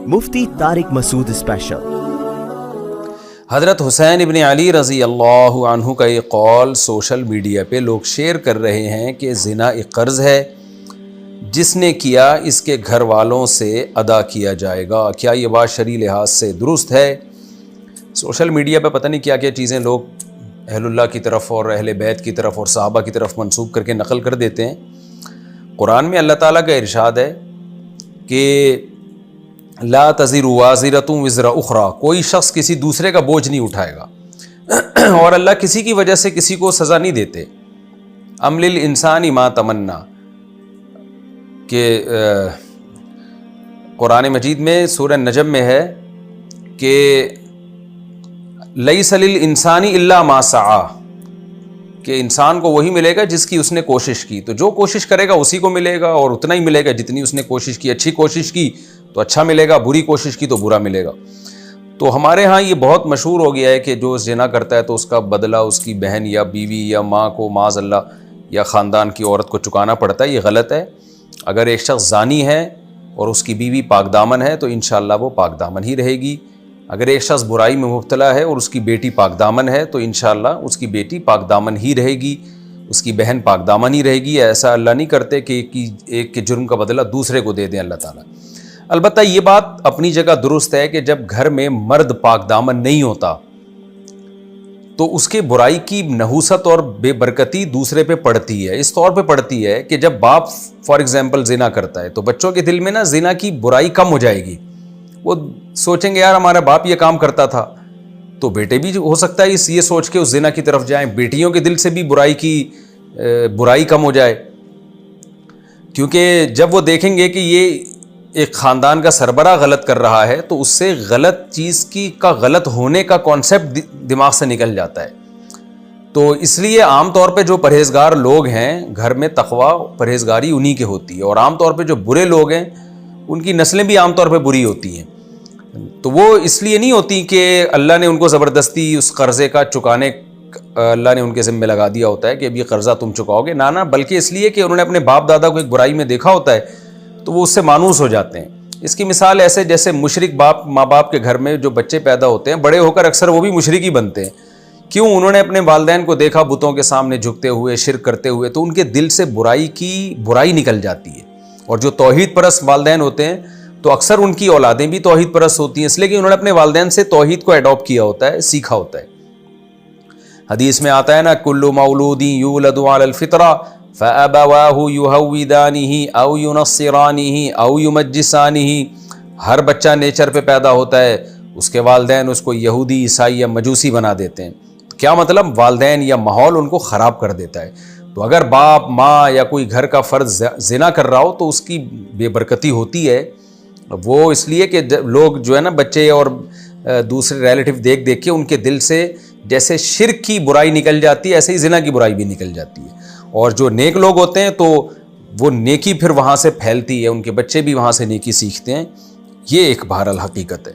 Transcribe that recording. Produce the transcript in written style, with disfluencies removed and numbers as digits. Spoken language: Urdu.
مفتی طارق مسعود اسپیشل۔ حضرت حسین ابن علی رضی اللہ عنہ کا یہ قول سوشل میڈیا پہ لوگ شیئر کر رہے ہیں کہ زنا ایک قرض ہے، جس نے کیا اس کے گھر والوں سے ادا کیا جائے گا۔ کیا یہ بات شرعی لحاظ سے درست ہے؟ سوشل میڈیا پہ پتہ نہیں کیا کیا چیزیں لوگ اہل اللہ کی طرف اور اہل بیت کی طرف اور صحابہ کی طرف منسوب کر کے نقل کر دیتے ہیں۔ قرآن میں اللہ تعالیٰ کا ارشاد ہے کہ لا تزر وازرۃ وزر اخری، کوئی شخص کسی دوسرے کا بوجھ نہیں اٹھائے گا، اور اللہ کسی کی وجہ سے کسی کو سزا نہیں دیتے۔ ام للانسان ما تمنا، کہ قرآن مجید میں سورہ نجم میں ہے کہ لیس للانسان الا ما سعی، کہ انسان کو وہی ملے گا جس کی اس نے کوشش کی، تو جو کوشش کرے گا اسی کو ملے گا، اور اتنا ہی ملے گا جتنی اس نے کوشش کی۔ اچھی کوشش کی تو اچھا ملے گا، بری کوشش کی تو برا ملے گا۔ تو ہمارے ہاں یہ بہت مشہور ہو گیا ہے کہ جو زنا کرتا ہے تو اس کا بدلہ اس کی بہن یا بیوی یا ماں کو معاذ اللہ یا خاندان کی عورت کو چکانا پڑتا ہے۔ یہ غلط ہے۔ اگر ایک شخص زانی ہے اور اس کی بیوی پاک دامن ہے تو انشاءاللہ وہ پاک دامن ہی رہے گی۔ اگر ایک شخص برائی میں مبتلا ہے اور اس کی بیٹی پاک دامن ہے تو انشاءاللہ اس کی بیٹی پاک دامن ہی رہے گی، اس کی بہن پاک دامن ہی رہے گی۔ ایسا اللہ نہیں کرتے کہ ایک کے جرم کا بدلہ دوسرے کو دے دیں اللہ تعالیٰ۔ البتہ یہ بات اپنی جگہ درست ہے کہ جب گھر میں مرد پاک دامن نہیں ہوتا تو اس کے برائی کی نحوست اور بے برکتی دوسرے پہ پڑتی ہے۔ اس طور پہ پڑتی ہے کہ جب باپ فار ایگزامپل زنا کرتا ہے تو بچوں کے دل میں نا زنا کی برائی کم ہو جائے گی، وہ سوچیں گے یار ہمارا باپ یہ کام کرتا تھا، تو بیٹے بھی ہو سکتا ہے یہ سوچ کے اس زنا کی طرف جائیں، بیٹیوں کے دل سے بھی برائی کم ہو جائے، کیونکہ جب وہ دیکھیں گے کہ یہ ایک خاندان کا سربراہ غلط کر رہا ہے تو اس سے غلط چیز کا غلط ہونے کا کانسیپٹ دماغ سے نکل جاتا ہے۔ تو اس لیے عام طور پہ جو پرہیزگار لوگ ہیں گھر میں تقویٰ پرہیزگاری انہی کے ہوتی ہے، اور عام طور پہ جو برے لوگ ہیں ان کی نسلیں بھی عام طور پہ بری ہوتی ہیں۔ تو وہ اس لیے نہیں ہوتی کہ اللہ نے ان کو زبردستی اس قرضے کا چکانے اللہ نے ان کے ذمہ لگا دیا ہوتا ہے کہ اب یہ قرضہ تم چکاؤ گے، نہ بلکہ اس لیے کہ انہوں نے اپنے باپ دادا کو ایک برائی میں دیکھا ہوتا ہے تو وہ اس سے مانوس ہو جاتے ہیں۔ اس کی مثال ایسے جیسے مشرک ماں باپ کے گھر میں جو بچے پیدا ہوتے ہیں بڑے ہو کر اکثر وہ بھی مشرک ہی بنتے ہیں۔ کیوں؟ انہوں نے اپنے والدین کو دیکھا بتوں کے سامنے جھکتے ہوئے شرک کرتے ہوئے، تو ان کے دل سے برائی نکل جاتی ہے۔ اور جو توحید پرست والدین ہوتے ہیں تو اکثر ان کی اولادیں بھی توحید پرست ہوتی ہیں، اس لیے کہ انہوں نے اپنے والدین سے توحید کو ایڈاپٹ کیا ہوتا ہے، سیکھا ہوتا ہے۔ حدیث میں آتا ہے نا کل مولود یولد علی الفطرہ فابواہ یہودانہ او ینصرانہ او یمجسانہ، ہر بچہ نیچر پہ پیدا ہوتا ہے، اس کے والدین اس کو یہودی، عیسائی یا مجوسی بنا دیتے ہیں۔ کیا مطلب؟ والدین یا ماحول ان کو خراب کر دیتا ہے۔ تو اگر باپ ماں یا کوئی گھر کا فرد زنا کر رہا ہو تو اس کی بے برکتی ہوتی ہے، وہ اس لیے کہ لوگ جو ہے نا بچے اور دوسرے ریلیٹیو دیکھ کے ان کے دل سے جیسے شرک کی برائی نکل جاتی ہے ایسے ہی زنا کی برائی بھی نکل جاتی ہے، اور جو نیک لوگ ہوتے ہیں تو وہ نیکی پھر وہاں سے پھیلتی ہے، ان کے بچے بھی وہاں سے نیکی سیکھتے ہیں۔ یہ ایک بہرحال حقیقت ہے۔